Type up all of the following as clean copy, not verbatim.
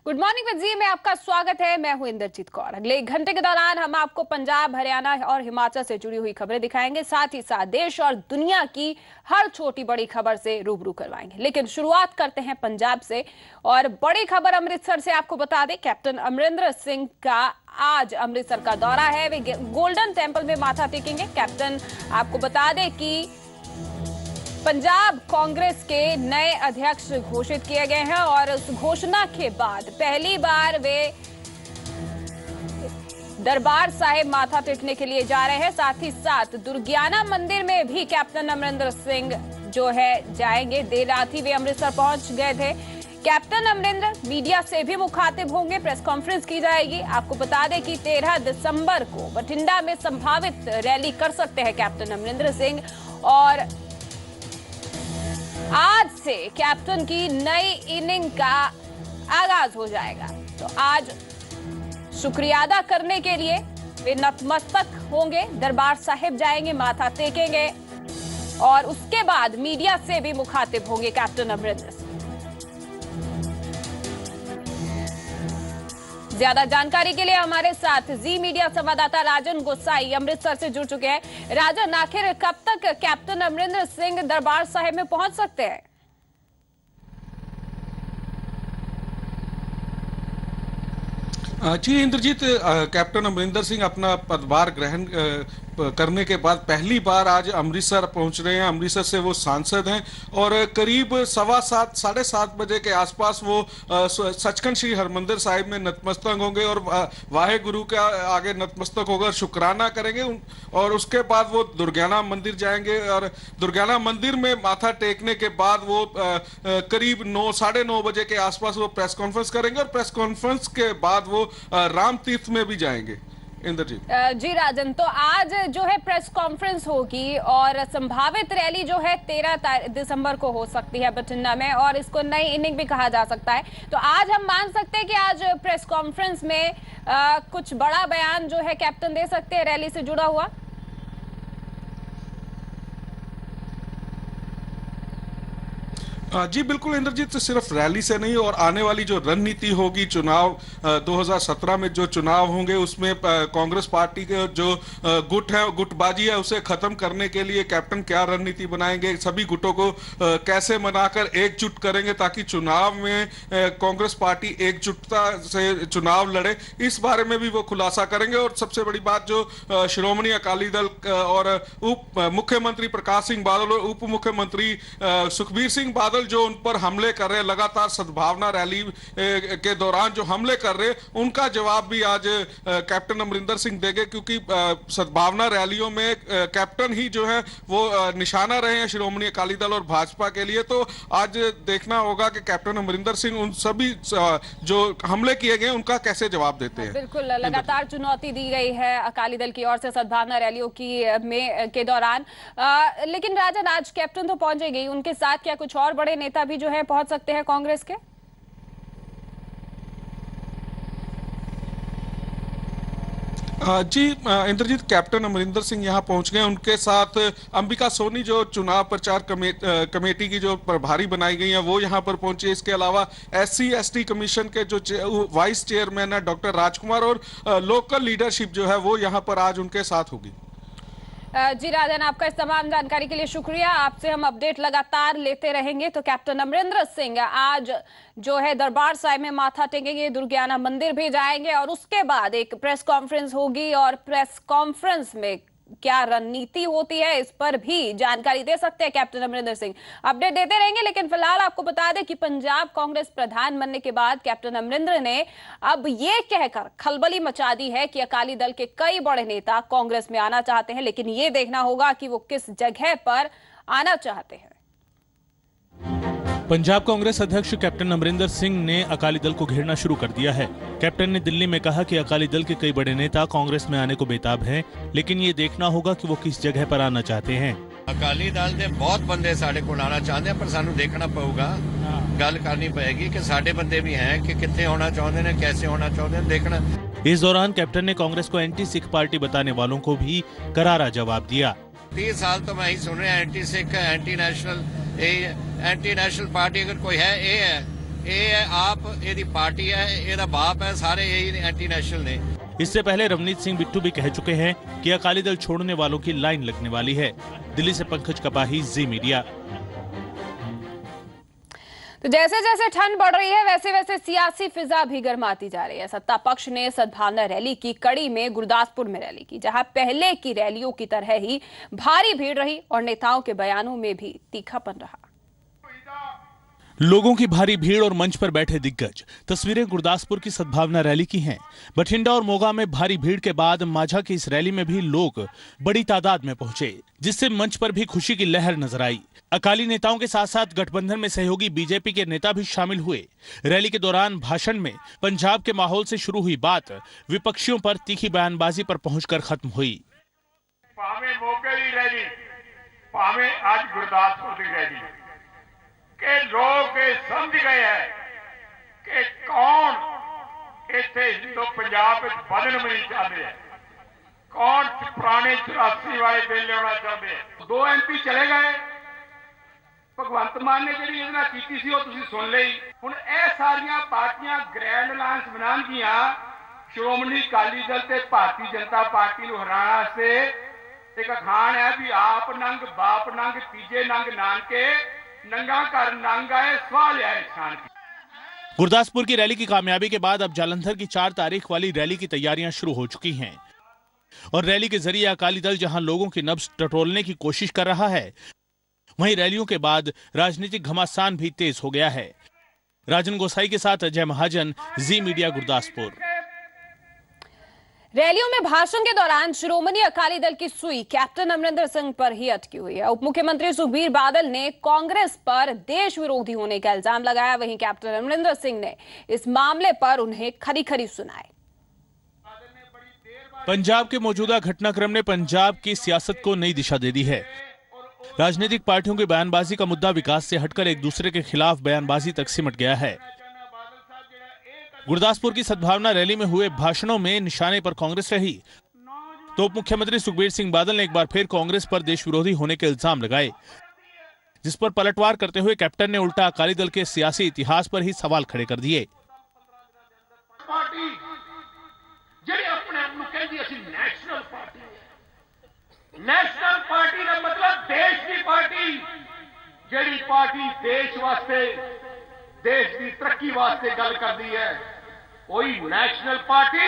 Good morning with में आपका स्वागत है। मैं हूं इंद्रजीत कौर। अगले एक घंटे के दौरान हम आपको पंजाब, हरियाणा और हिमाचल से जुड़ी हुई खबरें दिखाएंगे, साथ ही साथ देश और दुनिया की हर छोटी बड़ी खबर से रूबरू करवाएंगे। लेकिन शुरुआत करते हैं पंजाब से, और बड़ी खबर अमृतसर से आपको बता दें, कैप्टन अमरिंदर सिंह का आज अमृतसर का दौरा है। वे गोल्डन टेम्पल में माथा टेकेंगे। कैप्टन आपको बता दें कि पंजाब कांग्रेस के नए अध्यक्ष घोषित किए गए हैं और उस घोषणा के बाद पहली बार वे दरबार साहिब माथा टेकने के लिए जा रहे हैं। साथ ही साथ दुर्गियाना मंदिर में भी कैप्टन अमरिंदर सिंह जो है जाएंगे। देर रात ही वे अमृतसर पहुंच गए थे। कैप्टन अमरिंदर मीडिया से भी मुखातिब होंगे, प्रेस कॉन्फ्रेंस की जाएगी। आपको बता दें कि 13 दिसंबर को बठिंडा में संभावित रैली कर सकते हैं कैप्टन अमरिंदर सिंह, और आज से कैप्टन की नई इनिंग का आगाज हो जाएगा। तो आज शुक्रिया अदा करने के लिए वे नतमस्तक होंगे, दरबार साहिब जाएंगे, माथा टेकेंगे और उसके बाद मीडिया से भी मुखातिब होंगे कैप्टन अमरिंदर सिंह। ज्यादा जानकारी के लिए हमारे साथ जी मीडिया संवाददाता राजन गोसाई अमृतसर से जुड़ चुके हैं। राजन, आखिर कब तक कैप्टन अमरिंदर सिंह दरबार साहिब में पहुंच सकते हैं? जी इंद्रजीत, कैप्टन अमरिंदर सिंह अपना पदभार ग्रहण करने के बाद पहली बार आज अमृतसर पहुंच रहे हैं। अमृतसर से वो सांसद हैं और करीब 7:15 साढ़े 7 बजे के आसपास वो सचखंड श्री हरमंदिर साहिब में नतमस्तक होंगे और वाहे गुरु के आगे नतमस्तक होकर शुक्राना करेंगे। और उसके बाद वो दुर्गियाना मंदिर जाएंगे और दुर्गियाना मंदिर में माथा टेकने के बाद वो करीब 9 साढ़े 9 बजे के आसपास वो प्रेस कॉन्फ्रेंस करेंगे और प्रेस कॉन्फ्रेंस के बाद वो राम तीर्थ में भी जाएंगे। इंद्रजीत जी राजन, तो आज जो है प्रेस कॉन्फ्रेंस होगी और संभावित रैली जो है 13 दिसंबर को हो सकती है बठिंडा में, और इसको नई इनिंग भी कहा जा सकता है। तो आज हम मान सकते हैं कि आज प्रेस कॉन्फ्रेंस में कुछ बड़ा बयान जो है कैप्टन दे सकते हैं रैली से जुड़ा हुआ। जी बिल्कुल इंद्रजीत, सिर्फ रैली से नहीं और आने वाली जो रणनीति होगी, चुनाव 2017 में जो चुनाव होंगे उसमें कांग्रेस पार्टी के जो गुट है, गुटबाजी है, उसे खत्म करने के लिए कैप्टन क्या रणनीति बनाएंगे, सभी गुटों को कैसे मनाकर एकजुट करेंगे ताकि चुनाव में कांग्रेस पार्टी एकजुटता से चुनाव लड़े, इस बारे में भी वो खुलासा करेंगे। और सबसे बड़ी बात, जो श्रोमणी अकाली दल और उप मुख्यमंत्री प्रकाश सिंह बादल और उप मुख्यमंत्री सुखबीर सिंह बादल जो उन पर हमले कर रहे हैं, लगातार सद्भावना रैली के दौरान जो हमले कर रहे हैं, उनका जवाब भी आज कैप्टन अमरिंदर सिंह देंगे, क्योंकि सद्भावना रैलियों में कैप्टन ही जो है वो निशाना रहे हैं श्रोमणी अकाली दल और भाजपा के लिए। तो आज देखना होगा कि कैप्टन अमरिंदर सिंह उन सभी जो हमले किए गए उनका कैसे जवाब देते हैं। बिल्कुल, लगातार चुनौती दी गई है अकाली दल की ओर से सद्भावना रैलियों के दौरान। लेकिन राजन, आज कैप्टन तो पहुंचेगी, उनके साथ क्या कुछ और बड़े नेता भी जो है पहुंच सकते हैं कांग्रेस के? जी इंद्रजीत, कैप्टन अमरिंदर सिंह यहां पहुंच गए। उनके साथ अंबिका सोनी जो चुनाव प्रचार कमेटी की जो प्रभारी बनाई गई है वो यहां पर पहुंचे। इसके अलावा SC/ST कमीशन के जो वाइस चेयरमैन है डॉक्टर राजकुमार और लोकल लीडरशिप जो है वो यहां पर आज उनके साथ होगी। जी राजन, आपका इस तमाम जानकारी के लिए शुक्रिया। आपसे हम अपडेट लगातार लेते रहेंगे। तो कैप्टन अमरिंदर सिंह आज जो है दरबार साहिब में माथा टेकेंगे, दुर्गियाना मंदिर भी जाएंगे और उसके बाद एक प्रेस कॉन्फ्रेंस होगी और प्रेस कॉन्फ्रेंस में क्या रणनीति होती है इस पर भी जानकारी दे सकते हैं कैप्टन अमरिंदर सिंह। अपडेट देते रहेंगे, लेकिन फिलहाल आपको बता दें कि पंजाब कांग्रेस प्रधान बनने के बाद कैप्टन अमरिंदर ने अब ये कहकर खलबली मचा दी है कि अकाली दल के कई बड़े नेता कांग्रेस में आना चाहते हैं, लेकिन ये देखना होगा कि वो किस जगह पर आना चाहते हैं। पंजाब कांग्रेस अध्यक्ष कैप्टन अमरिंदर सिंह ने अकाली दल को घेरना शुरू कर दिया है। कैप्टन ने दिल्ली में कहा कि अकाली दल के कई बड़े नेता कांग्रेस में आने को बेताब हैं, लेकिन ये देखना होगा कि वो किस जगह पर आना चाहते हैं। अकाली दल ਦੇ ਬਹੁਤ ਬੰਦੇ ਸਾਡੇ ਕੋਲ ਆਣਾ ਚਾਹੁੰਦੇ ਪਰ ਸਾਨੂੰ ਦੇਖਣਾ ਪਊਗਾ गल करनी पएगी कि साडे बंदे भी हैं कि कित्थे होना चाहते हैं, कैसे होना चाहते हैं, देखना। इस दौरान कैप्टन ने कांग्रेस को एंटी सिख पार्टी बताने वालों को भी करारा जवाब दिया। 30 साल तो मैं ही सुन रहा anti Sikh, anti national party अगर कोई है ये है आप, ये पार्टी है, ये बाप है, सारे यही एंटी नेशनल ने। इससे पहले रवनीत सिंह बिट्टू भी कह चुके हैं कि अकाली दल छोड़ने वालों की लाइन लगने वाली है। दिल्ली से पंकज कपाही, जी मीडिया। तो जैसे जैसे ठंड बढ़ रही है वैसे वैसे सियासी फिजा भी गर्माती जा रही है। सत्ता पक्ष ने सद्भावना रैली की कड़ी में गुरदासपुर में रैली की, जहां पहले की रैलियों की तरह ही भारी भीड़ रही और नेताओं के बयानों में भी तीखापन रहा। लोगों की भारी भीड़ और मंच पर बैठे दिग्गज। तस्वीरें गुरदासपुर की सद्भावना रैली की हैं। बठिंडा और मोगा में भारी भीड़ के बाद माझा की इस रैली में भी लोग बड़ी तादाद में पहुंचे, जिससे मंच पर भी खुशी की लहर नजर आई। अकाली नेताओं के साथ साथ गठबंधन में सहयोगी बीजेपी के नेता भी शामिल हुए। रैली के दौरान भाषण में पंजाब के माहौल से शुरू हुई बात विपक्षियों पर तीखी बयानबाजी पर पहुंचकर खत्म हुई। भावे मोगे की रैली, भावे आज गुरदासपुर की रैली के लोग समझ गए हैं कि कौन इतने हिंदू पंजाब बदन में नहीं चाहते हैं, कौन पुराने 84 वाले दिन लिया चाहते हैं। 2 MP चले गए, भगवंत मान ने जी की सुन ली। हुण यह सारिया पार्टियां ग्रैंड अलायंस बनाणगियां श्रोमणी अकाली दल ते भारतीय जनता पार्टी नूं हराउण वास्ते। एक अखान है भी आप नंग बाप नंग तीजे नंग नानके नंगा कर नंग आए सवाल आए शान की। गुरदासपुर की रैली की कामयाबी के बाद अब जालंधर की 4 तारीख वाली रैली की तैयारियां शुरू हो चुकी हैं और रैली के जरिए अकाली दल जहां लोगों की नब्ज टटोलने की कोशिश कर रहा है, वहीं रैलियों के बाद राजनीतिक घमासान भी तेज हो गया है। राजन गोसाई के साथ अजय महाजन, जी मीडिया, गुरदासपुर। रैलियों में भाषण के दौरान शिरोमणि अकाली दल की सुई कैप्टन अमरिंदर सिंह पर ही अटकी हुई है। उप मुख्यमंत्री सुखबीर बादल ने कांग्रेस पर देश विरोधी होने का इल्जाम लगाया, वहीं कैप्टन अमरिंदर सिंह ने इस मामले पर उन्हें खरी खरी सुनाई। पंजाब के मौजूदा घटनाक्रम ने पंजाब की सियासत को नई दिशा दे दी है। राजनीतिक पार्टियों की बयानबाजी का मुद्दा विकास से हटकर एक दूसरे के खिलाफ बयानबाजी तक सिमट गया है। गुरदासपुर की सद्भावना रैली में हुए भाषणों में निशाने पर कांग्रेस रही, तो उप मुख्यमंत्री सुखबीर सिंह बादल ने एक बार फिर कांग्रेस पर देश विरोधी होने के इल्जाम लगाए, जिस पर पलटवार करते हुए कैप्टन ने उल्टा अकाली दल के सियासी इतिहास पर ही सवाल खड़े कर दिए। नेशनल पार्टी का मतलब देश की पार्टी, जी पार्टी देश वास्ते देश की तरक्की वास्ते गल करती है, कोई नेशनल पार्टी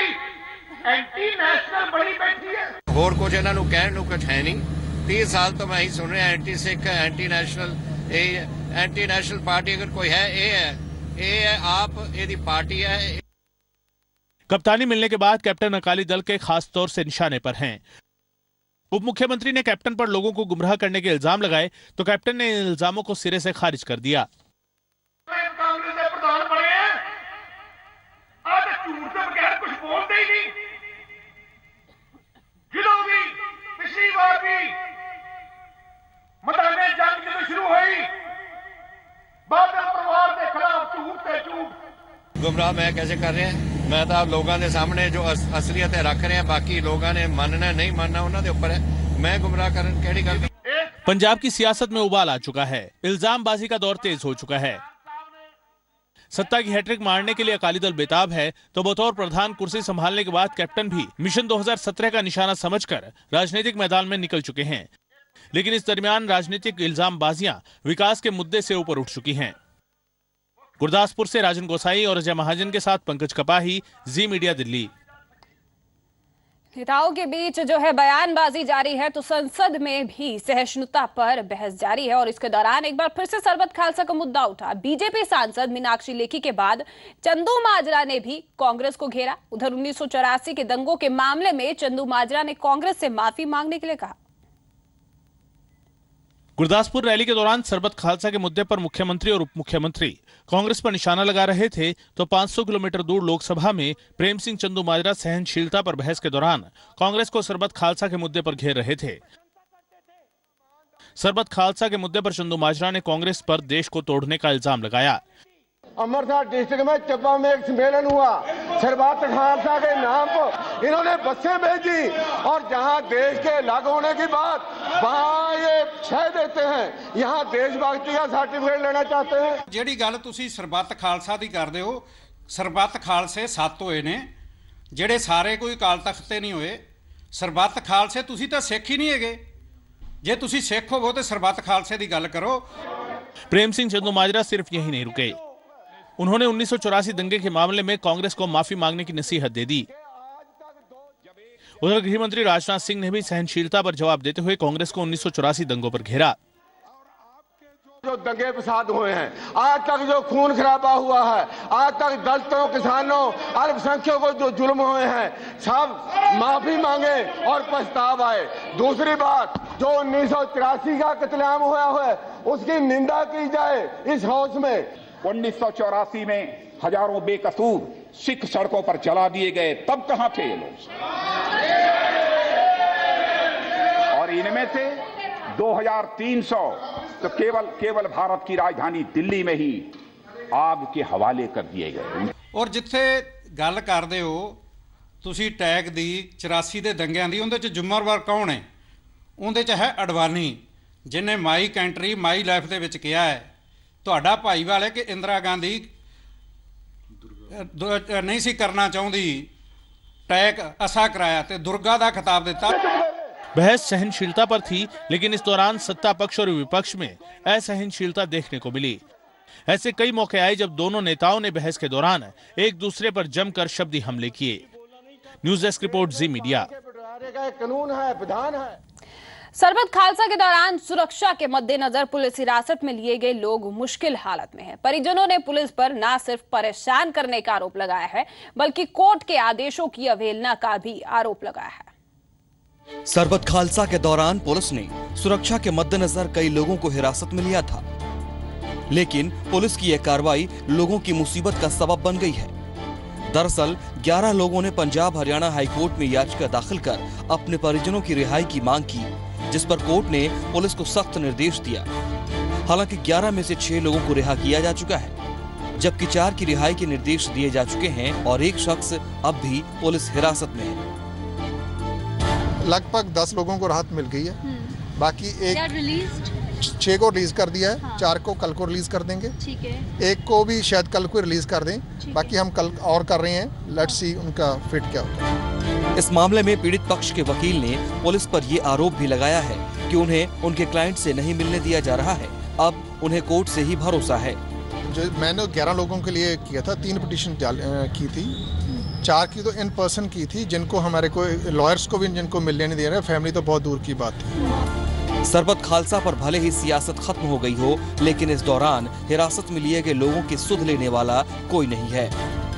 एंटी नेशनल बनी बैठी है। होर कुछ इन्हां नूं कहण नूं कुछ है नहीं। 30 साल तो मैं ही सुन रहा anti Sikh, anti national party अगर कोई है ये है आप, ये पार्टी है। कप्तानी मिलने के बाद कैप्टन अकाली दल के खास तौर से निशाने पर हैं। उप मुख्यमंत्री ने कैप्टन पर लोगों को गुमराह करने के इल्जाम लगाए, तो कैप्टन ने इन इल्जामों को सिरे से खारिज कर दिया। कांग्रेस के प्रधान बने हैं, आज झूठ के बगैर कुछ बोलते ही नहीं। जिलों भी पिछली बार भी मैदान जंग जब शुरू हुई, बादल परिवार के खिलाफ झूठ से झूठ। गुमराह मैं कैसे कर रहे हैं? मैं तो आप लोगों के सामने जो असलियत रख रहे हैं, बाकी लोगों ने मानना नहीं मानना उन्होंने ऊपर है। मैं गुमराह करन केड़ी गल? पंजाब की सियासत में उबाल आ चुका है, इल्जामबाजी का दौर तेज हो चुका है। सत्ता की हैट्रिक मारने के लिए अकाली दल बेताब है, तो बतौर प्रधान कुर्सी संभालने के बाद कैप्टन भी मिशन 2017 का निशाना समझकर राजनीतिक मैदान में निकल चुके हैं। लेकिन इस दरमियान राजनीतिक इल्जामबाजियां विकास के मुद्दे से ऊपर उठ चुकी हैं। गुरदासपुर से राजन गोसाई और अजय महाजन के साथ पंकज कपाही, जी मीडिया, दिल्ली। नेताओं के बीच जो है बयानबाजी जारी है, तो संसद में भी सहिष्णुता पर बहस जारी है और इसके दौरान एक बार फिर से सरबत खालसा का मुद्दा उठा। बीजेपी सांसद मीनाक्षी लेखी के बाद चंदू माजरा ने भी कांग्रेस को घेरा। उधर 1984 के दंगों के मामले में चंदू माजरा ने कांग्रेस से माफी मांगने के लिए कहा। गुरदासपुर रैली के दौरान सरबत खालसा के मुद्दे पर मुख्यमंत्री और उप मुख्यमंत्री कांग्रेस पर निशाना लगा रहे थे, तो 500 किलोमीटर दूर लोकसभा में प्रेम सिंह चंदू माजरा सहनशीलता पर बहस के दौरान कांग्रेस को सरबत खालसा के मुद्दे पर घेर रहे थे। सरबत खालसा के मुद्दे पर चंदू माजरा ने कांग्रेस पर देश को तोड़ने का इल्जाम लगाया। अमरनाथ डिस्ट्रिक्ट में चब्बा में एक सम्मेलन हुआ, सरबत खालसा के नाम पर इन्होंने बसें भेजी और जहां देश के अलग होने की बात वहां ये छह देते हैं, यहाँ देशभक्ति का सर्टिफिकेट लेना चाहते हैं। ਜਿਹੜੀ ਗੱਲ ਤੁਸੀਂ ਸਰਬੱਤ ਖਾਲਸਾ ਦੀ ਕਰਦੇ ਹੋ, ਸਰਬੱਤ ਖਾਲਸੇ 7 ਹੋਏ ਨੇ ਜਿਹੜੇ ਸਾਰੇ ਕੋਈ ਅਕਾਲ ਤਖਤ ਤੇ ਨਹੀਂ ਹੋਏ। ਸਰਬੱਤ ਖਾਲਸੇ ਤੁਸੀਂ ਤਾਂ ਸਿੱਖ ਹੀ ਨਹੀਂ ਹੈਗੇ। ਜੇ ਤੁਸੀਂ ਸਿੱਖ ਹੋਵੋ ਤੇ ਸਰਬੱਤ ਖਾਲਸੇ ਦੀ ਗੱਲ ਕਰੋ। प्रेम सिंह चंदूमाजरा सिर्फ यही नहीं रुके, उन्होंने 1984 दंगे के मामले में कांग्रेस को माफी मांगने की नसीहत दे दी। उधर गृह मंत्री राजनाथ सिंह ने भी सहनशीलता पर जवाब देते हुए कांग्रेस को 1984 दंगों पर घेरा। जो दंगे फसाद हुए हैं, आज तक जो खून खराबा हुआ है, आज तक दलितों, किसानों, अल्पसंख्यकों को जो जुल्म हुए हैं, सब माफी मांगे और पछतावा आए। दूसरी बात, जो 1984 का कत्लेआम हुआ है उसकी निंदा की जाए इस हाउस में। 1984 में हजारों बेकसूर सिख सड़कों पर जला दिए गए, तब कहां थे ये लोग? और इनमें से 2300 तो केवल भारत की राजधानी दिल्ली में ही आग के हवाले कर दिए गए। ਔਰ ਜਿੱਥੇ ਗੱਲ ਕਰਦੇ ਹੋ ਤੁਸੀਂ ਟੈਗ ਦੀ 84 ਦੇ ਦੰਗਿਆਂ ਦੀ, ਉਹਦੇ 'ਚ ਜ਼ਿੰਮੇਵਾਰ ਕੌਣ ਹੈ? ਉਹਦੇ 'ਚ ਹੈ ਅਡਵਾਨੀ, ਜਿਹਨੇ ਮਾਈ ਕੰਟਰੀ ਮਾਈ ਲਾਈਫ ਦੇ ਵਿੱਚ ਕਿਹਾ ਹੈ। ਤੁਹਾਡਾ ਭਾਈਵਾਲ ਹੈ ਕਿ ਇੰਦਰਾ ਗਾਂਧੀ ਨਹੀਂ ਸੀ ਕਰਨਾ ਚਾਹੁੰਦੀ, ਟੈਗ ਅਸਾ ਕਰਾਇਆ ਤੇ ਦੁਰਗਾ ਦਾ ਖਿਤਾਬ ਦਿੱਤਾ। बहस सहनशीलता पर थी, लेकिन इस दौरान सत्ता पक्ष और विपक्ष में असहनशीलता देखने को मिली। ऐसे कई मौके आए जब दोनों नेताओं ने बहस के दौरान एक दूसरे पर जमकर शब्दी हमले किए। न्यूज डेस्क रिपोर्ट, जी मीडिया। कानून है, विधान है। सरबत खालसा के दौरान सुरक्षा के मद्देनजर पुलिस हिरासत में लिए गए लोग मुश्किल हालत में हैं। परिजनों ने पुलिस पर न सिर्फ परेशान करने का आरोप लगाया है, बल्कि कोर्ट के आदेशों की अवहेलना का भी आरोप लगाया है। सरबत खालसा के दौरान पुलिस ने सुरक्षा के मद्देनजर कई लोगों को हिरासत में लिया था, लेकिन पुलिस की यह कार्रवाई लोगों की मुसीबत का सबब बन गई है। दरअसल 11 लोगों ने पंजाब हरियाणा हाईकोर्ट में याचिका दाखिल कर अपने परिजनों की रिहाई की मांग की, जिस पर कोर्ट ने पुलिस को सख्त निर्देश दिया। हालांकि 11 में से 6 लोगों को रिहा किया जा चुका है, जबकि 4 की रिहाई के निर्देश दिए जा चुके हैं और एक शख्स अब भी पुलिस हिरासत में है। लगभग 10 लोगों को राहत मिल गई है, बाकी 6 को रिलीज कर दिया है। 4 को कल को रिलीज कर देंगे, ठीक है। 1 को भी शायद कल को रिलीज कर दें, बाकी हम कल और कर रहे हैं। लेट्स सी उनका फिट क्या होता है। इस मामले में पीड़ित पक्ष के वकील ने पुलिस पर ये आरोप भी लगाया है कि उन्हें उनके क्लाइंट से नहीं मिलने दिया जा रहा है। अब उन्हें कोर्ट से ही भरोसा है। जो मैंने 11 लोगों के लिए किया था, 3 पिटीशन की थी, 4 की तो इन पर्सन की थी, जिनको हमारे को लॉयर्स को भी जिनको मिलने नहीं दे रहे, फैमिली तो बहुत दूर की बात थी। सरबत खालसा पर भले ही सियासत खत्म हो गई हो, लेकिन इस दौरान हिरासत में लिए गए लोगों की सुध लेने वाला कोई नहीं है।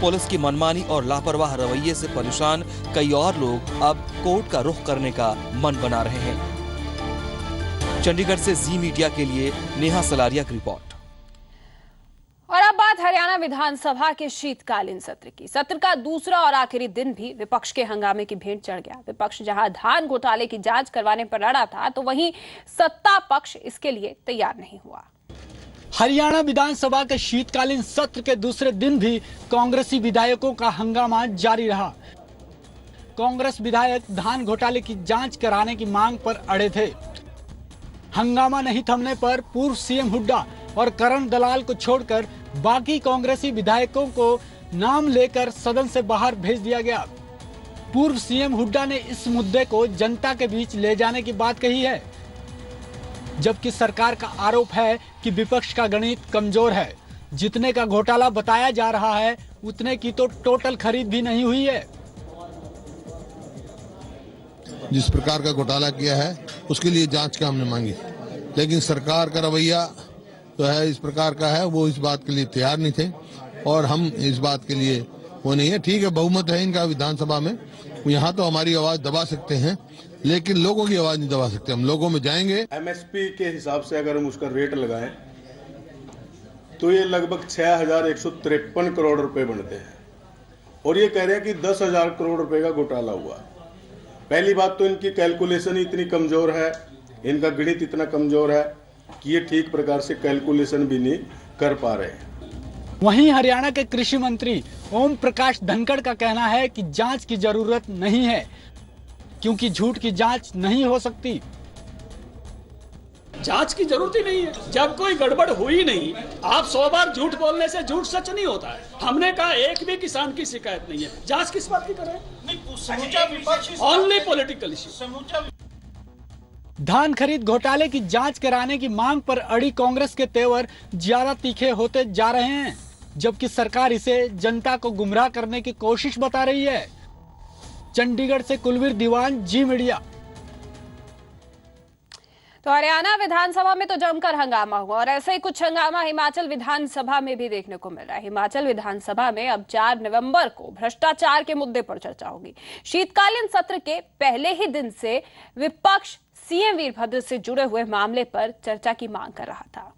पुलिस की मनमानी और लापरवाह रवैये से परेशान कई और लोग अब कोर्ट का रुख करने का मन बना रहे हैं। चंडीगढ़ से जी मीडिया के लिए नेहा सलारिया की रिपोर्ट। और अब बात हरियाणा विधानसभा के शीतकालीन सत्र की। सत्र का दूसरा और आखिरी दिन भी विपक्ष के हंगामे की भेंट चढ़ गया। विपक्ष जहां धान घोटाले की जांच करवाने पर अड़ा था, तो वहीं सत्ता पक्ष इसके लिए तैयार नहीं हुआ। हरियाणा विधानसभा के शीतकालीन सत्र के दूसरे दिन भी कांग्रेसी विधायकों का हंगामा जारी रहा। कांग्रेस विधायक धान घोटाले की जांच कराने की मांग पर अड़े थे। हंगामा नहीं थमने पर पूर्व सीएम हुड्डा और करण दलाल को छोड़कर बाकी कांग्रेसी विधायकों को नाम लेकर सदन से बाहर भेज दिया गया। पूर्व सीएम हुड्डा ने इस मुद्दे को जनता के बीच ले जाने की बात कही है, जबकि सरकार का आरोप है कि विपक्ष का गणित कमजोर है। जितने का घोटाला बताया जा रहा है, उतने की तो टोटल खरीद भी नहीं हुई है। जिस प्रकार का घोटाला किया है उसके लिए जांच का हमने मांगी, लेकिन सरकार का रवैया तो है इस प्रकार का है, वो इस बात के लिए तैयार नहीं थे और हम इस बात के लिए वो नहीं है। ठीक है, बहुमत है इनका विधानसभा में, यहाँ तो हमारी आवाज दबा सकते हैं, लेकिन लोगों की आवाज नहीं दबा सकते। हम लोगों में जाएंगे। एमएसपी के हिसाब से अगर हम उसका रेट लगाएं तो ये लगभग 6153 करोड़ रुपए बनते हैं और ये कह रहे हैं कि 10,000 करोड़ रुपए का घोटाला हुआ। पहली बात तो इनकी कैलकुलेशन ही इतनी कमजोर है, इनका गणित इतना कमजोर है कि ये ठीक प्रकार से कैलकुलेशन भी नहीं कर पा रहे हैं। वहीं हरियाणा के कृषि मंत्री ओम प्रकाश धनखड़ का कहना है कि जांच की जरूरत नहीं है, क्योंकि झूठ की जांच नहीं हो सकती। जांच की जरूरत ही नहीं है, जब कोई गड़बड़ हुई नहीं। आप 100 बार झूठ बोलने से झूठ सच नहीं होता है। हमने कहा एक भी किसान की शिकायत नहीं है, जांच किस बात की करें? Only political issue. धान खरीद घोटाले की जांच कराने की मांग पर अड़ी कांग्रेस के तेवर ज्यादा तीखे होते जा रहे हैं, जबकि सरकार इसे जनता को गुमराह करने की कोशिश बता रही है। चंडीगढ़ से कुलवीर दीवान, जी मीडिया। तो हरियाणा विधानसभा में तो जमकर हंगामा हुआ और ऐसा ही कुछ हंगामा हिमाचल विधानसभा में भी देखने को मिल रहा है। हिमाचल विधानसभा में अब 4 नवंबर को भ्रष्टाचार के मुद्दे पर चर्चा होगी। शीतकालीन सत्र के पहले ही दिन से विपक्ष सीएम वीरभद्र से जुड़े हुए मामले पर चर्चा की मांग कर रहा था।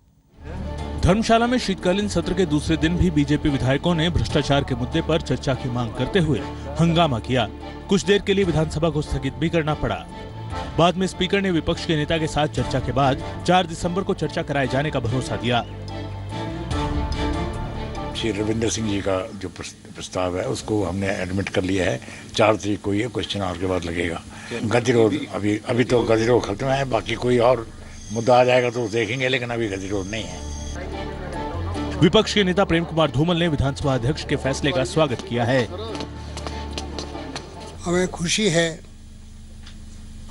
धर्मशाला में शीतकालीन सत्र के दूसरे दिन भी बीजेपी विधायकों ने भ्रष्टाचार के मुद्दे पर चर्चा की मांग करते हुए हंगामा किया। कुछ देर के लिए विधानसभा को स्थगित भी करना पड़ा। बाद में स्पीकर ने विपक्ष के नेता के साथ चर्चा के बाद 4 दिसंबर को चर्चा कराए जाने का भरोसा दिया। श्री रविंद्र सिंह जी का जो प्रस्ताव है उसको हमने एडमिट कर लिया है। 4 तारीख को ये क्वेश्चन आवर के बाद लगेगा। गतिरोध अभी तो गतिरोध खत्म है, बाकी कोई और मुद्दा आ जाएगा तो देखेंगे, लेकिन अभी गतिरोध नहीं है। विपक्ष के नेता प्रेम कुमार धूमल ने विधानसभा अध्यक्ष के फैसले का स्वागत किया है। हमें खुशी है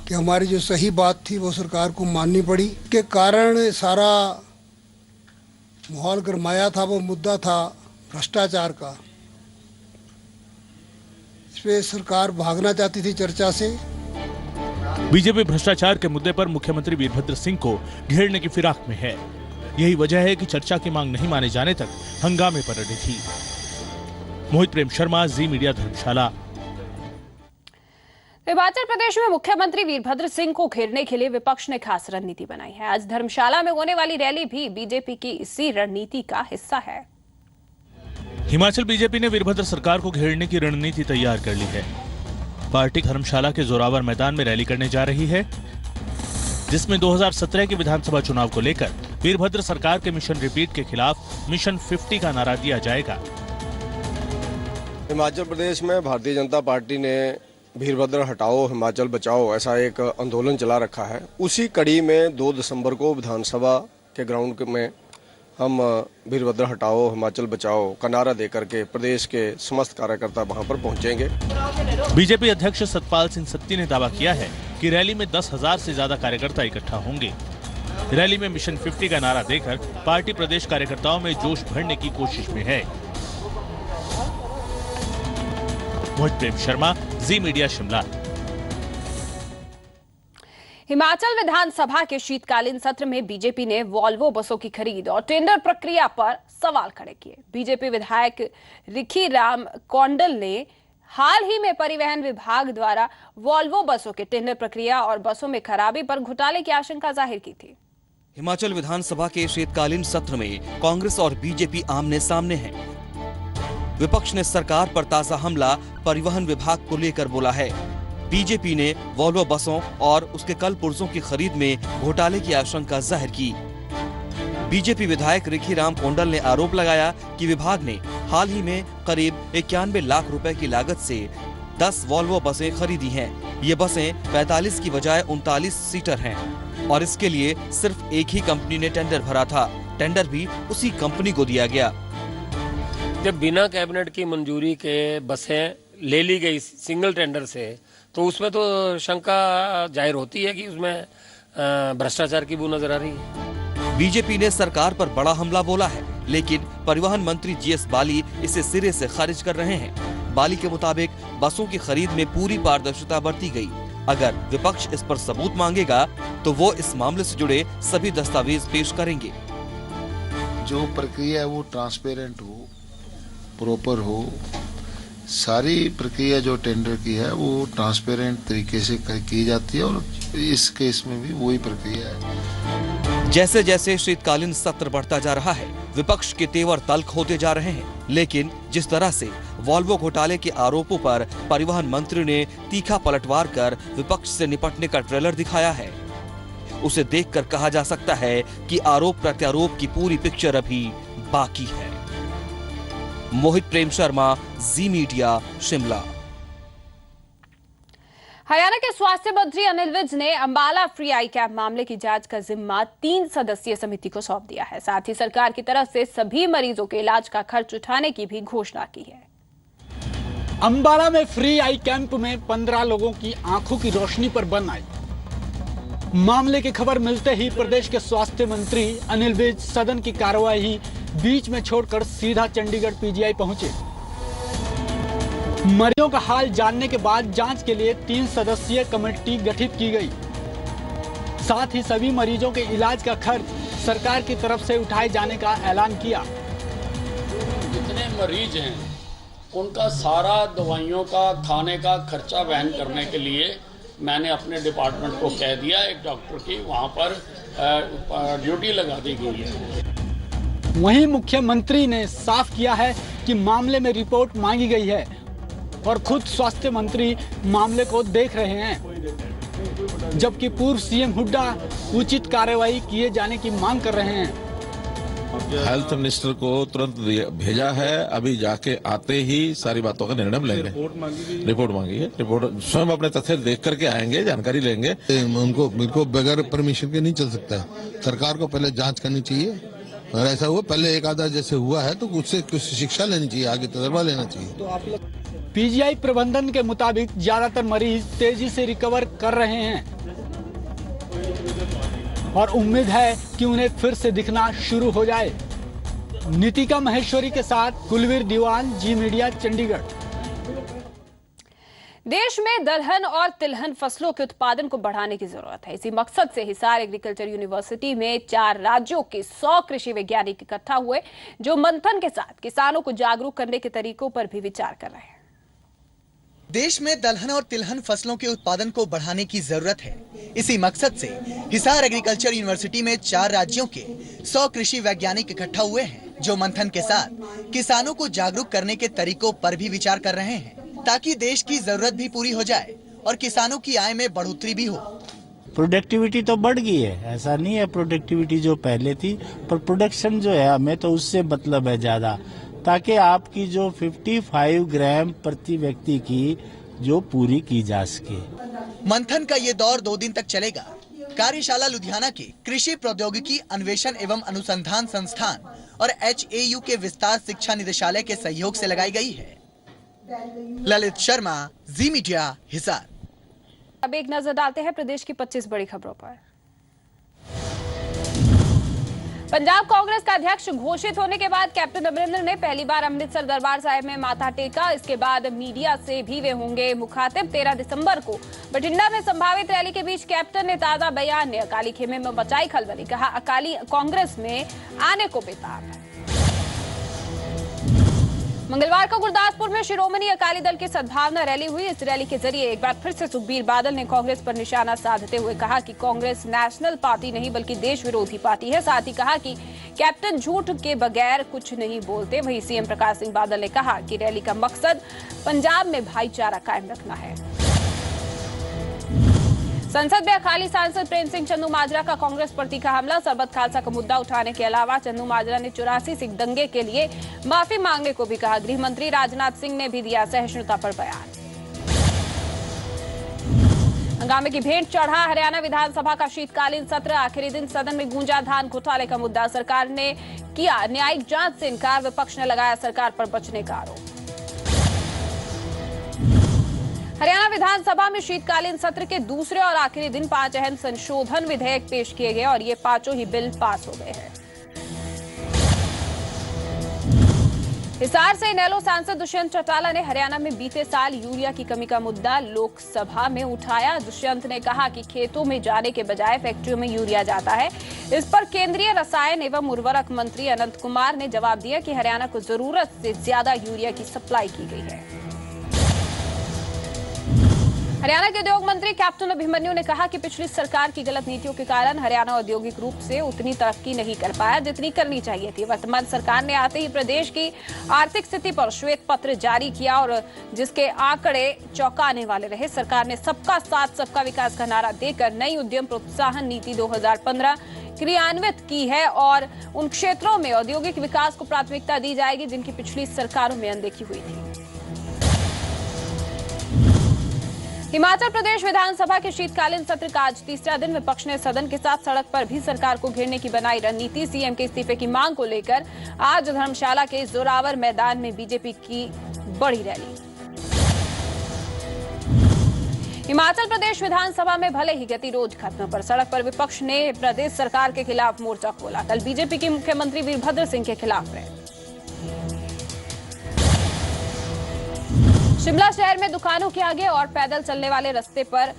कि हमारी जो सही बात थी वो सरकार को माननी पड़ी, के कारण सारा माहौल गरमाया था। वो मुद्दा था भ्रष्टाचार का। इस पे सरकार भागना चाहती थी चर्चा से। बीजेपी भ्रष्टाचार के मुद्दे पर मुख्यमंत्री वीरभद्र सिंह को घेरने की फिराक में है। यही वजह है कि चर्चा की मांग नहीं माने जाने तक हंगामे पर अड़ी थी। मोहित प्रेम शर्मा, जी मीडिया, धर्मशाला। हिमाचल प्रदेश में मुख्यमंत्री वीरभद्र सिंह को घेरने के लिए विपक्ष ने खास रणनीति बनाई है। आज धर्मशाला में होने वाली रैली भी बीजेपी की इसी रणनीति का हिस्सा है। हिमाचल बीजेपी ने वीरभद्र सरकार को घेरने की रणनीति तैयार कर ली है। पार्टी धर्मशाला के जोरावर मैदान में रैली करने जा रही है, जिसमें 2017 के विधानसभा चुनाव को लेकर वीरभद्र सरकार के मिशन रिपीट के खिलाफ मिशन 50 का नारा दिया जाएगा। हिमाचल प्रदेश में भारतीय जनता पार्टी ने वीरभद्र हटाओ हिमाचल बचाओ ऐसा एक आंदोलन चला रखा है। उसी कड़ी में 2 दिसंबर को विधानसभा के ग्राउंड में हम वीरभद्र हटाओ हिमाचल बचाओ का नारा देकर के प्रदेश के समस्त कार्यकर्ता वहां पर पहुंचेंगे। बीजेपी अध्यक्ष सतपाल सिंह सत्ती ने दावा किया है कि रैली में 10,000 से ज्यादा कार्यकर्ता इकट्ठा होंगे। रैली में मिशन 50 का नारा देकर पार्टी प्रदेश कार्यकर्ताओं में जोश भरने की कोशिश में है। मोहित प्रेम शर्मा, जी मीडिया, शिमला। हिमाचल विधानसभा के शीतकालीन सत्र में बीजेपी ने वॉल्वो बसों की खरीद और टेंडर प्रक्रिया पर सवाल खड़े किए। बीजेपी विधायक रिखी राम कौंडल ने हाल ही में परिवहन विभाग द्वारा वॉल्वो बसों के टेंडर प्रक्रिया और बसों में खराबी पर घोटाले की आशंका जाहिर की थी। हिमाचल विधानसभा के शीतकालीन सत्र में कांग्रेस और बीजेपी आमने सामने हैं। विपक्ष ने सरकार पर ताजा हमला परिवहन विभाग को लेकर बोला है। बीजेपी ने वॉल्वो बसों और उसके कल पुर्जों की खरीद में घोटाले की आशंका जाहिर की। बीजेपी विधायक रिखी राम कौंडल ने आरोप लगाया कि विभाग ने हाल ही में करीब 91 लाख रुपए की लागत से 10 वॉल्वो बसें खरीदी हैं। ये बसें 45 की बजाय 39 सीटर हैं और इसके लिए सिर्फ एक ही कंपनी ने टेंडर भरा था। टेंडर भी उसी कंपनी को दिया गया। जब बिना कैबिनेट की मंजूरी के बसें ले ली गई सिंगल टेंडर से, तो उसमें तो शंका जाहिर होती है कि उसमें भ्रष्टाचार की बू नजर आ रही है। बीजेपी ने सरकार पर बड़ा हमला बोला है, लेकिन परिवहन मंत्री जीएस बाली इसे सिरे से खारिज कर रहे हैं। बाली के मुताबिक बसों की खरीद में पूरी पारदर्शिता बरती गई। अगर विपक्ष इस पर सबूत मांगेगा तो वो इस मामले से जुड़े सभी दस्तावेज पेश करेंगे। जो प्रक्रिया है वो ट्रांसपेरेंट हो, प्रॉपर हो। सारी प्रक्रिया जो टेंडर की है वो ट्रांसपेरेंट तरीके से की जाती है और इस केस में भी वही प्रक्रिया है। जैसे जैसे शीतकालीन सत्र बढ़ता जा रहा है, विपक्ष के तेवर तल्ख होते जा रहे हैं। लेकिन जिस तरह से वॉल्वो घोटाले के आरोपों पर परिवहन मंत्री ने तीखा पलटवार कर विपक्ष से निपटने का ट्रेलर दिखाया है, उसे देखकर कहा जा सकता है कि आरोप प्रत्यारोप की पूरी पिक्चर अभी बाकी है। मोहित प्रेम शर्मा, जी मीडिया, शिमला। हरियाणा के स्वास्थ्य मंत्री अनिल विज ने अंबाला फ्री आई कैंप मामले की जांच का जिम्मा 3 सदस्यीय समिति को सौंप दिया है। साथ ही सरकार की तरफ से सभी मरीजों के इलाज का खर्च उठाने की भी घोषणा की है। अंबाला में फ्री आई कैंप में 15 लोगों की आंखों की रोशनी पर बन आई। मामले की खबर मिलते ही प्रदेश के स्वास्थ्य मंत्री अनिल विज सदन की कार्यवाही बीच में छोड़कर सीधा चंडीगढ़ पीजीआई पहुंचे। मरीजों का हाल जानने के बाद जांच के लिए 3 सदस्यीय कमेटी गठित की गई। साथ ही सभी मरीजों के इलाज का खर्च सरकार की तरफ से उठाए जाने का ऐलान किया। जितने मरीज हैं उनका सारा दवाइयों का, खाने का खर्चा वहन करने के लिए मैंने अपने डिपार्टमेंट को कह दिया। एक डॉक्टर की वहां पर ड्यूटी लगा दी गई है। वहीं मुख्यमंत्री ने साफ किया है कि मामले में रिपोर्ट मांगी गई है और खुद स्वास्थ्य मंत्री मामले को देख रहे हैं, जबकि पूर्व सीएम हुड्डा उचित कार्रवाई किए जाने की मांग कर रहे हैं। हेल्थ मिनिस्टर को तुरंत भेजा है, अभी जाके आते ही सारी बातों का निर्णय लेंगे। रिपोर्ट मांगी है, रिपोर्ट स्वयं अपने तथ्य देख करके आएंगे, जानकारी लेंगे। उनको बगैर परमिशन के नहीं चल सकता है। सरकार को पहले जांच करनी चाहिए, और ऐसा हुआ पहले एक आधा जैसे हुआ है तो उससे कुछ शिक्षा लेनी चाहिए, आगे तजर्बा लेना चाहिए। पीजीआई प्रबंधन के मुताबिक ज्यादातर मरीज तेजी से रिकवर कर रहे हैं और उम्मीद है कि उन्हें फिर से दिखना शुरू हो जाए। नीतिका महेश्वरी के साथ कुलवीर दीवान, जी मीडिया, चंडीगढ़। देश में दलहन और तिलहन फसलों के उत्पादन को बढ़ाने की जरूरत है। इसी मकसद से हिसार एग्रीकल्चर यूनिवर्सिटी में 4 राज्यों के 100 कृषि वैज्ञानिक इकट्ठा हुए, जो मंथन के साथ किसानों को जागरूक करने के तरीकों पर भी विचार कर रहे हैं। देश में दलहन और तिलहन फसलों के उत्पादन को बढ़ाने की जरूरत है। इसी मकसद से हिसार एग्रीकल्चर यूनिवर्सिटी में 4 राज्यों के 100 कृषि वैज्ञानिक इकट्ठा हुए हैं, जो मंथन के साथ किसानों को जागरूक करने के तरीकों पर भी विचार कर रहे हैं, ताकि देश की जरूरत भी पूरी हो जाए और किसानों की आय में बढ़ोतरी भी हो। प्रोडक्टिविटी तो बढ़ गई है, ऐसा नहीं है प्रोडक्टिविटी जो पहले थी, पर प्रोडक्शन जो है हमें तो उससे मतलब है ज्यादा, ताकि आपकी जो 55 ग्राम प्रति व्यक्ति की जो पूरी की जा सके। मंथन का ये दौर 2 दिन तक चलेगा। कार्यशाला लुधियाना के कृषि प्रौद्योगिकी अन्वेषण एवं अनुसंधान संस्थान और HAU के विस्तार शिक्षा निदेशालय के सहयोग से लगाई गई है। ललित शर्मा, जी मीडिया, हिसार। अब एक नजर डालते हैं प्रदेश की 25 बड़ी खबरों पर। पंजाब कांग्रेस का अध्यक्ष घोषित होने के बाद कैप्टन अमरिंदर ने पहली बार अमृतसर दरबार साहिब में माथा टेका। इसके बाद मीडिया से भी वे होंगे मुखातिब। 13 दिसंबर को बठिंडा में संभावित रैली के बीच कैप्टन ने ताजा बयान ने अकाली खेमे में मचाई खलबली। कहा, अकाली कांग्रेस में आने को बेताब है। मंगलवार को गुरदासपुर में शिरोमणि अकाली दल की सद्भावना रैली हुई। इस रैली के जरिए एक बार फिर से सुखबीर बादल ने कांग्रेस पर निशाना साधते हुए कहा कि कांग्रेस नेशनल पार्टी नहीं बल्कि देश विरोधी पार्टी है। साथ ही कहा कि कैप्टन झूठ के बगैर कुछ नहीं बोलते। वहीं सीएम प्रकाश सिंह बादल ने कहा कि रैली का मकसद पंजाब में भाईचारा कायम रखना है। संसद में अकाली सांसद प्रेम सिंह चन्नूमाजरा का कांग्रेस पर तीखा हमला। सरबत खालसा का मुद्दा उठाने के अलावा चन्नूमाजरा ने 84 सिख दंगे के लिए माफी मांगने को भी कहा। गृह मंत्री राजनाथ सिंह ने भी दिया सहिष्णुता पर बयान। हंगामे की भेंट चढ़ा हरियाणा विधानसभा का शीतकालीन सत्र। आखिरी दिन सदन में गूंजा धान घोटाले का मुद्दा। सरकार ने किया न्यायिक जांच से इनकार। विपक्ष ने लगाया सरकार पर बचने का आरोप। हरियाणा विधानसभा में शीतकालीन सत्र के दूसरे और आखिरी दिन 5 अहम संशोधन विधेयक पेश किए गए और ये 5 ही बिल पास हो गए हैं। हिसार से इनेलो सांसद दुष्यंत चौटाला ने हरियाणा में बीते साल यूरिया की कमी का मुद्दा लोकसभा में उठाया। दुष्यंत ने कहा कि खेतों में जाने के बजाय फैक्ट्रियों में यूरिया जाता है। इस पर केंद्रीय रसायन एवं उर्वरक मंत्री अनंत कुमार ने जवाब दिया कि हरियाणा को जरूरत से ज्यादा यूरिया की सप्लाई की गई है। हरियाणा के उद्योग मंत्री कैप्टन अभिमन्यु ने कहा कि पिछली सरकार की गलत नीतियों के कारण हरियाणा औद्योगिक रूप से उतनी तरक्की नहीं कर पाया जितनी करनी चाहिए थी। वर्तमान सरकार ने आते ही प्रदेश की आर्थिक स्थिति पर श्वेत पत्र जारी किया और जिसके आंकड़े चौंकाने वाले रहे। सरकार ने सबका साथ सबका विकास का नारा देकर नई उद्यम प्रोत्साहन नीति 2015 क्रियान्वित की है और उन क्षेत्रों में औद्योगिक विकास को प्राथमिकता दी जाएगी जिनकी पिछली सरकारों में अनदेखी हुई थी। हिमाचल प्रदेश विधानसभा के शीतकालीन सत्र का आज तीसरा दिन विपक्ष ने सदन के साथ सड़क पर भी सरकार को घेरने की बनाई रणनीति। सीएम के इस्तीफे की मांग को लेकर आज धर्मशाला के जोरावर मैदान में बीजेपी की बड़ी रैली। हिमाचल प्रदेश विधानसभा में भले ही गतिरोध खत्म, पर सड़क पर विपक्ष ने प्रदेश सरकार के खिलाफ मोर्चा खोला। कल बीजेपी के मुख्यमंत्री वीरभद्र सिंह के खिलाफ रहे। शिमला शहर में दुकानों के आगे और पैदल चलने वाले रास्ते पर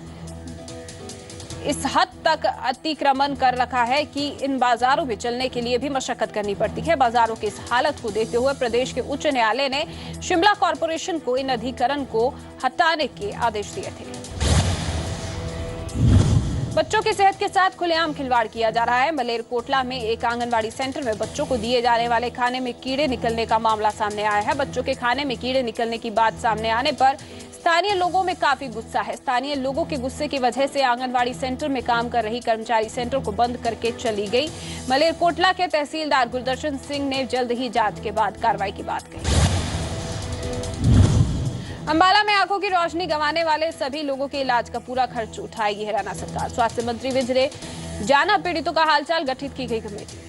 इस हद तक अतिक्रमण कर रखा है कि इन बाजारों में चलने के लिए भी मशक्कत करनी पड़ती है। बाजारों की इस हालत को देखते हुए प्रदेश के उच्च न्यायालय ने शिमला कॉरपोरेशन को इन अधिकरण को हटाने के आदेश दिए थे। बच्चों की सेहत के साथ खुलेआम खिलवाड़ किया जा रहा है। मलेरकोटला में एक आंगनवाड़ी सेंटर में बच्चों को दिए जाने वाले खाने में कीड़े निकलने का मामला सामने आया है। बच्चों के खाने में कीड़े निकलने की बात सामने आने पर स्थानीय लोगों में काफी गुस्सा है। स्थानीय लोगों के गुस्से की वजह से आंगनवाड़ी सेंटर में काम कर रही कर्मचारी सेंटर को बंद करके चली गई। मलेरकोटला के तहसीलदार गुरदर्शन सिंह ने जल्द ही जांच के बाद कार्रवाई की बात कही। अंबाला में आंखों की रोशनी गंवाने वाले सभी लोगों के इलाज का पूरा खर्च उठाएगी हरियाणा सरकार। स्वास्थ्य मंत्री विज ने जाना पीड़ितों का हालचाल, गठित की गई कमेटी।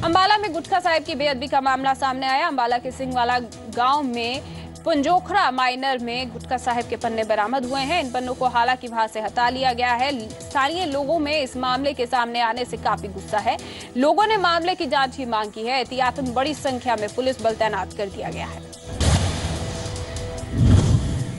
अंबाला में गुटखा साहिब की बेअदबी का मामला सामने आया। अंबाला के सिंहवाला गांव में पंजोखड़ा माइनर में गुटखा साहिब के पन्ने बरामद हुए हैं। इन पन्नों को हालांकि वहां से हटा लिया गया है। स्थानीय लोगों में इस मामले के सामने आने से काफी गुस्सा है। लोगों ने मामले की जांच की मांग की है। एहतियातन बड़ी संख्या में पुलिस बल तैनात कर दिया गया है।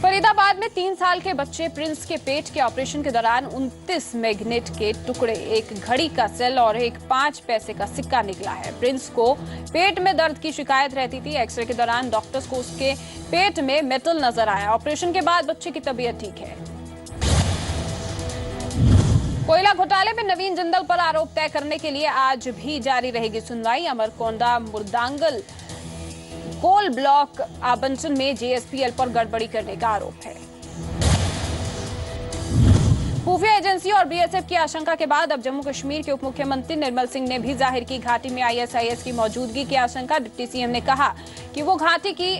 फरीदाबाद में 3 साल के बच्चे प्रिंस के पेट के ऑपरेशन के दौरान 29 मैग्नेट के टुकड़े, एक घड़ी का सेल और एक 5 पैसे का सिक्का निकला है। प्रिंस को पेट में दर्द की शिकायत रहती थी। एक्सरे के दौरान डॉक्टर्स को उसके पेट में मेटल नजर आया। ऑपरेशन के बाद बच्चे की तबीयत ठीक है। कोयला घोटाले में नवीन जिंदल पर आरोप तय करने के लिए आज भी जारी रहेगी सुनवाई। अमरकोंडा मुर्दांगल कोल ब्लॉक आवंटन में जेएसपीएल पर गड़बड़ी करने का आरोप है। खुफिया एजेंसी और बीएसएफ की आशंका के बाद अब जम्मू कश्मीर के उप मुख्यमंत्री निर्मल सिंह ने भी जाहिर की घाटी में आईएसआईएस की मौजूदगी की आशंका। डिप्टी सीएम ने कहा कि वो घाटी की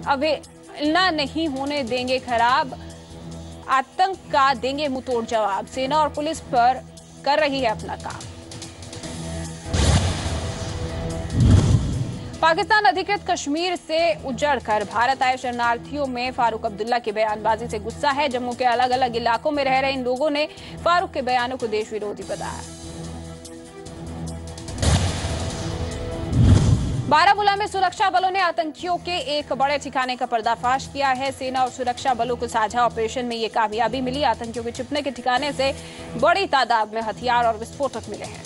अवहेलना नहीं होने देंगे खराब, आतंक का देंगे मुंहतोड़ जवाब। सेना और पुलिस पर कर रही है अपना काम। पाकिस्तान अधिकृत कश्मीर से उजड़कर भारत आए शरणार्थियों में फारूक अब्दुल्ला की बयानबाजी से गुस्सा है। जम्मू के अलग अलग इलाकों में रह रहे इन लोगों ने फारूक के बयानों को देश विरोधी बताया। बारामूला में सुरक्षा बलों ने आतंकियों के एक बड़े ठिकाने का पर्दाफाश किया है। सेना और सुरक्षा बलों को साझा ऑपरेशन में ये कामयाबी मिली। आतंकियों के छिपने के ठिकाने से बड़ी तादाद में हथियार और विस्फोटक मिले हैं।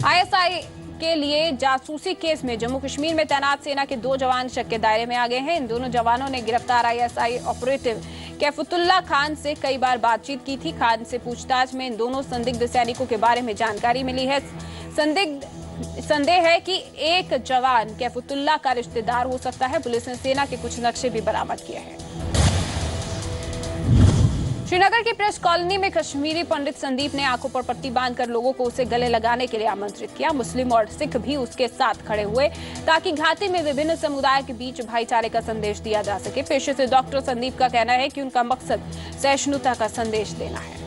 आईएसआई के लिए जासूसी केस में जम्मू कश्मीर में तैनात सेना के 2 जवान शक के दायरे में आ गए हैं। इन दोनों जवानों ने गिरफ्तार आईएसआई ऑपरेटिव कैफुतुल्ला खान से कई बार बातचीत की थी। खान से पूछताछ में इन दोनों संदिग्ध सैनिकों के बारे में जानकारी मिली है। संदेह है कि एक जवान कैफुतुल्ला का रिश्तेदार हो सकता है। पुलिस ने सेना के कुछ नक्शे भी बरामद किए हैं। श्रीनगर की प्रेस कॉलोनी में कश्मीरी पंडित संदीप ने आंखों पर पट्टी बांधकर लोगों को उसे गले लगाने के लिए आमंत्रित किया। मुस्लिम और सिख भी उसके साथ खड़े हुए ताकि घाटी में विभिन्न समुदायों के बीच भाईचारे का संदेश दिया जा सके। पेशे से डॉक्टर संदीप का कहना है कि उनका मकसद सहिष्णुता का संदेश देना है।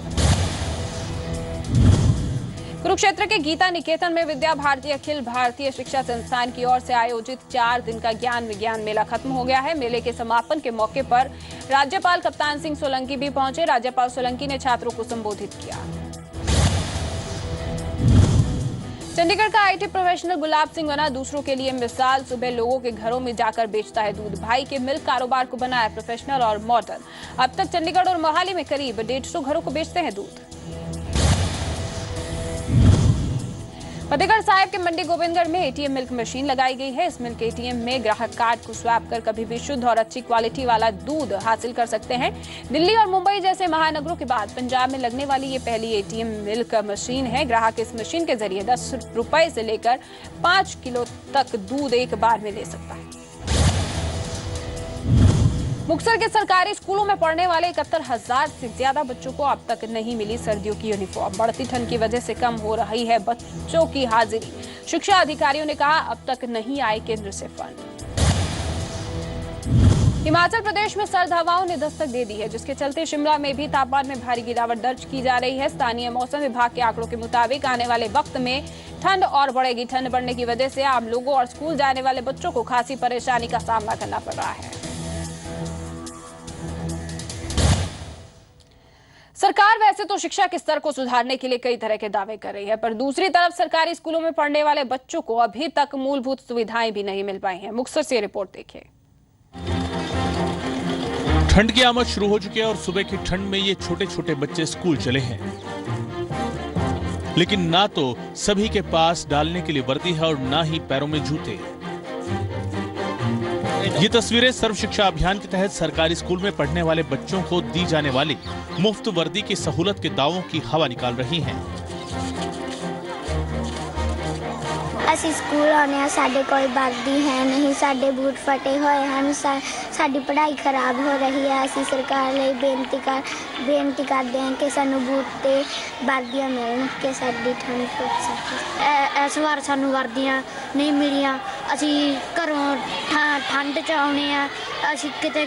कुरुक्षेत्र के गीता निकेतन में विद्या भारती अखिल भारतीय शिक्षा संस्थान की ओर से आयोजित 4 दिन का ज्ञान विज्ञान मेला खत्म हो गया है। मेले के समापन के मौके पर राज्यपाल कप्तान सिंह सोलंकी भी पहुंचे। राज्यपाल सोलंकी ने छात्रों को संबोधित किया। चंडीगढ़ का आईटी प्रोफेशनल गुलाब सिंह बना दूसरों के लिए मिसाल। सुबह लोगों के घरों में जाकर बेचता है दूध। भाई के मिल्क कारोबार को बनाया प्रोफेशनल और मॉडर्न। अब तक चंडीगढ़ और मोहाली में करीब 150 घरों को बेचते हैं दूध। फतेहगढ़ साहिब के मंडी गोविंदगढ़ में एटीएम मिल्क मशीन लगाई गई है। इस मिल्क एटीएम में ग्राहक कार्ड को स्वैप कर कभी भी शुद्ध और अच्छी क्वालिटी वाला दूध हासिल कर सकते हैं। दिल्ली और मुंबई जैसे महानगरों के बाद पंजाब में लगने वाली ये पहली एटीएम मिल्क मशीन है। ग्राहक इस मशीन के जरिए 10 रुपए से लेकर 5 किलो तक दूध एक बार में ले सकता है। मुक्तसर के सरकारी स्कूलों में पढ़ने वाले 71,000 से ज्यादा बच्चों को अब तक नहीं मिली सर्दियों की यूनिफॉर्म। बढ़ती ठंड की वजह से कम हो रही है बच्चों की हाजिरी। शिक्षा अधिकारियों ने कहा अब तक नहीं आए केंद्र से फंड। हिमाचल प्रदेश में सर्द हवाओं ने दस्तक दे दी है, जिसके चलते शिमला में भी तापमान में भारी गिरावट दर्ज की जा रही है। स्थानीय मौसम विभाग के आंकड़ों के मुताबिक आने वाले वक्त में ठंड और बढ़ेगी। ठंड बढ़ने की वजह से आम लोगों और स्कूल जाने वाले बच्चों को खासी परेशानी का सामना करना पड़ रहा है। सरकार वैसे तो शिक्षा के स्तर को सुधारने के लिए कई तरह के दावे कर रही है, पर दूसरी तरफ सरकारी स्कूलों में पढ़ने वाले बच्चों को अभी तक मूलभूत सुविधाएं भी नहीं मिल पाई हैं। मुक्तसर से रिपोर्ट देखिए। ठंड की आमद शुरू हो चुकी है और सुबह की ठंड में ये छोटे छोटे बच्चे स्कूल चले हैं, लेकिन ना तो सभी के पास डालने के लिए वर्दी है और ना ही पैरों में जूते। ये तस्वीरें सर्व शिक्षा अभियान के तहत सरकारी स्कूल में पढ़ने वाले बच्चों को दी जाने वाली मुफ्त वर्दी की सहूलत के दावों की हवा निकाल रही हैं। ਅਸੀਂ ਸਕੂਲ ਆਉਂਦੇ ਹਾਂ, ਸਾਡੇ कोई वर्दी है नहीं, साडे बूट फटे हुए हैं, साडी पढ़ाई खराब हो रही है। ਅਸੀਂ सरकार ਲਈ बेनती करते हैं कि सानू बूट ते वर्दियां मिलन कि साडी ठंड टुट सके। इस बार सानू वर्दियां नहीं मिलियां, ਅਸੀਂ घरों ठंड च आउने आ, ਅਸੀਂ किते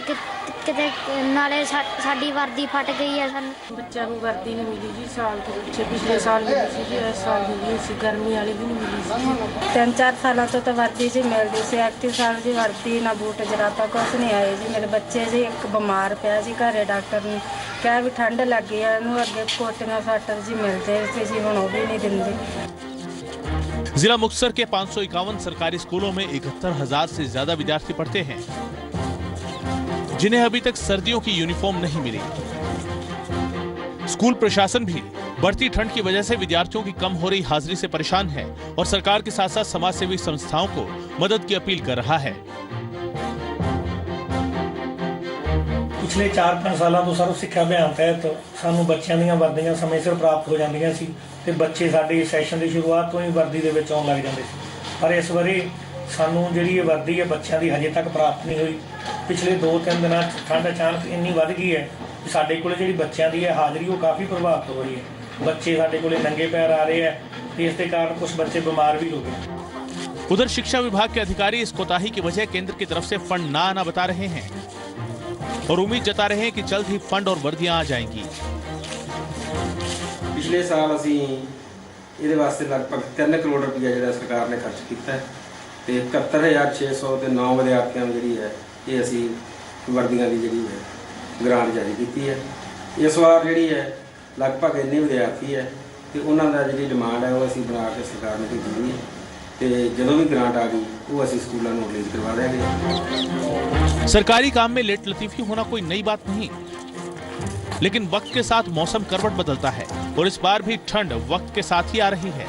नाले साडी वर्दी फट गई है। बच्चों को वर्दी नहीं मिली जी, साल के पीछे पिछले साल मिली जी, इस साल मिली सी, गर्मी वाली भी नहीं मिली। 3-4 सालों तो वर्दी जी मिलती सी, 31 साल जी वर्दी ना बूट जराता कुछ नहीं आए जी। मेरे बच्चे जी एक बीमार पिया जी, घरे डॉक्टर ने कहा भी ठंड लग गई है, अगे कोटियां स्वेटर जी मिलते थे जी, हुण वो भी नहीं दिंदे। जिला मुक्तसर के 551 सरकारी स्कूलों में 71,000 से ज्यादा विद्यार्थी पढ़ते हैं, जिन्हें अभी तक सर्दियों की यूनिफॉर्म नहीं मिली। स्कूल प्रशासन भी बढ़ती ठंड की वजह से विद्यार्थियों की कम हो रही हाजिरी से परेशान है और सरकार के साथ साथ समाज सेवी संस्थाओं को मदद की अपील कर रहा है। पिछले 4-5 सालों तो सर्व शिक्षा अभियान तहत सानू बच्चों ਦੀਆਂ ਵਰਦੀਆਂ ਸਮੇਂ ਸਿਰ ਪ੍ਰਾਪਤ ਹੋ ਜਾਂਦੀਆਂ ਸੀ ਤੇ ਬੱਚੇ ਸਾਡੇ ਸੈਸ਼ਨ ਦੀ ਸ਼ੁਰੂਆਤ ਤੋਂ ਹੀ ਵਰਦੀ ਦੇ ਵਿੱਚ ਆਉਣ ਲੱਗ ਜਾਂਦੇ ਸੀ। ਪਰ ਇਸ ਵਾਰੀ ਸਾਨੂੰ ਜਿਹੜੀ ਇਹ ਵਰਦੀ ਹੈ ਬੱਚਿਆਂ ਦੀ ਹਜੇ ਤੱਕ ਪ੍ਰਾਪਤ ਨਹੀਂ ਹੋਈ। ਪਿਛਲੇ 2-3 ਦਿਨਾਂ ਠੰਡ ਅਚਾਨਕ ਇੰਨੀ ਵੱਧ ਗਈ ਹੈ ਕਿ ਸਾਡੇ ਕੋਲੇ ਜਿਹੜੀ ਬੱਚਿਆਂ ਦੀ ਹੈ ਹਾਜ਼ਰੀ ਉਹ ਕਾਫੀ ਪ੍ਰਭਾਵਿਤ ਹੋ ਰਹੀ ਹੈ। ਬੱਚੇ ਸਾਡੇ ਕੋਲੇ ਨੰਗੇ ਪੈਰ आ रहे हैं ਤੇ ਇਸ ਦੇ ਕਾਰਨ कुछ बच्चे बीमार भी हो गए। उधर शिक्षा विभाग के अधिकारी इस कोताही की वजह केंद्र की तरफ से फंड ना आना बता रहे हैं और उम्मीद जता रहे हैं कि जल्द ही फंड और वर्दियां आ जाएंगी। पिछले साल असी ਇਹਦੇ ਵਾਸਤੇ ਲਗਭਗ 3 ਕਰੋੜ ਰੁਪਇਆ ਜਿਹੜਾ ਸਰਕਾਰ ਨੇ ਖਰਚ ਕੀਤਾ ਹੈ ਤੇ 71,600 ਤੇ 9 ਵਿਦਿਆਰਥੀਆਂ ਨੂੰ ਜਿਹੜੀ ਹੈ ਇਹ ਅਸੀਂ ਵਰਦੀਆਂ ਦੀ ਜਿਹੜੀ ਹੈ ਗ੍ਰਾਂਟ ਜਾਰੀ ਕੀਤੀ ਹੈ। ਇਸ ਵਾਰ ਜਿਹੜੀ ਹੈ ਲਗਭਗ ਇੰਨੇ ਵਿਦਿਆਰਥੀ ਹੈ ਤੇ ਉਹਨਾਂ ਦਾ ਜਿਹੜੀ ਡਿਮਾਂਡ ਹੈ ਉਹ ਅਸੀਂ ਬਣਾ ਕੇ ਸਰਕਾਰ ਨੂੰ ਭੇਜੀ ਹੈ ਤੇ ਜਦੋਂ ਵੀ ਗ੍ਰਾਂਟ ਆ ਗਈ ਉਹ ਅਸੀਂ ਸਕੂਲਾਂ ਨੂੰ ਰਿਲੀਜ਼ ਕਰਵਾ देंगे। सरकारी काम में लेट लतीफी होना कोई नई बात नहीं, लेकिन वक्त के साथ मौसम करवट बदलता है और इस बार भी ठंड वक्त के साथ ही आ रही है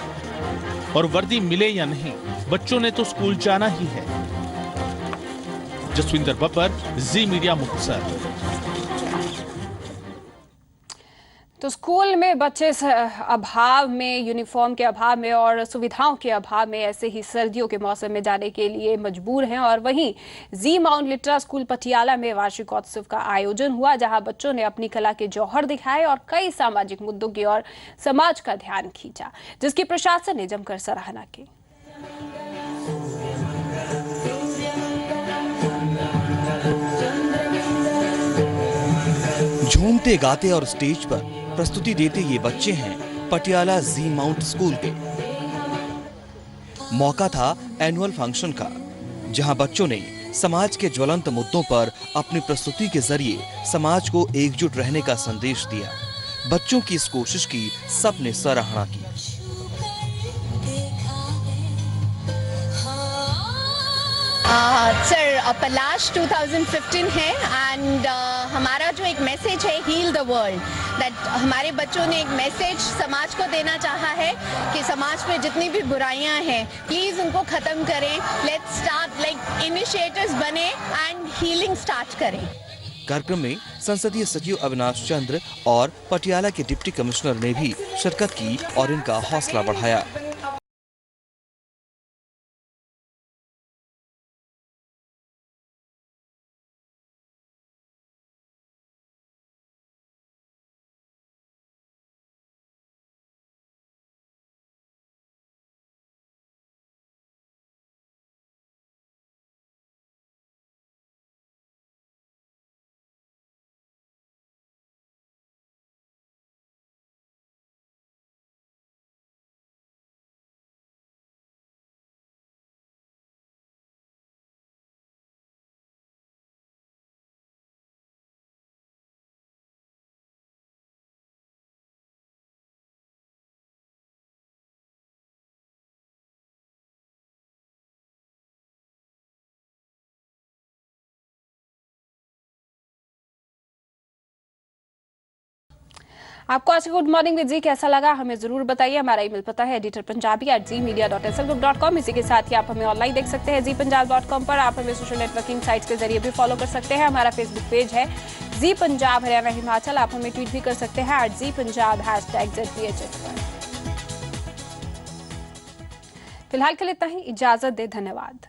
और वर्दी मिले या नहीं बच्चों ने तो स्कूल जाना ही है। जसविंदर बब्बर, जी मीडिया, मुक्तसर। तो स्कूल में बच्चे अभाव में, यूनिफॉर्म के अभाव में और सुविधाओं के अभाव में ऐसे ही सर्दियों के मौसम में जाने के लिए मजबूर हैं। और वहीं जी माउंट लिटरा स्कूल पटियाला में वार्षिकोत्सव का आयोजन हुआ, जहां बच्चों ने अपनी कला के जौहर दिखाए और कई सामाजिक मुद्दों की ओर समाज का ध्यान खींचा, जिसकी प्रशासन ने जमकर सराहना की। झूमते गाते और स्टेज पर प्रस्तुति देते ये बच्चे हैं पटियाला जी माउंट स्कूल के। मौका था एनुअल फंक्शन का, जहां बच्चों ने समाज के ज्वलंत मुद्दों पर अपनी प्रस्तुति के जरिए समाज को एकजुट रहने का संदेश दिया। बच्चों की इस कोशिश की सबने सराहना की। सर पलाश 2015 है एंड हमारा जो एक मैसेज है हील द वर्ल्ड, दैट हमारे बच्चों ने एक मैसेज समाज को देना चाहा है कि समाज में जितनी भी बुराइयां हैं प्लीज उनको खत्म करें। लेट्स स्टार्ट लाइक इनिशिएटर्स बने एंड हीलिंग स्टार्ट करें। कार्यक्रम में संसदीय सचिव अविनाश चंद्र और पटियाला के डिप्टी कमिश्नर ने भी शिरकत की और इनका हौसला बढ़ाया। आपको आज गुड मॉर्निंग विद जी कैसा लगा हमें जरूर बताइए। हमारा ईमेल पता है editorpunjabi@zmedia.slgroup.com। इसी के साथ ही आप हमें ऑनलाइन देख सकते हैं zpunjab.com पर। आप हमें सोशल नेटवर्किंग साइट्स के जरिए भी फॉलो कर सकते हैं। हमारा फेसबुक पेज है जी पंजाब हरियाणा हिमाचल। आप हमें ट्वीट भी कर सकते हैं @zpunjab #ZPHS पर। फिलहाल के लिए इतना ही, इजाजत दे, धन्यवाद।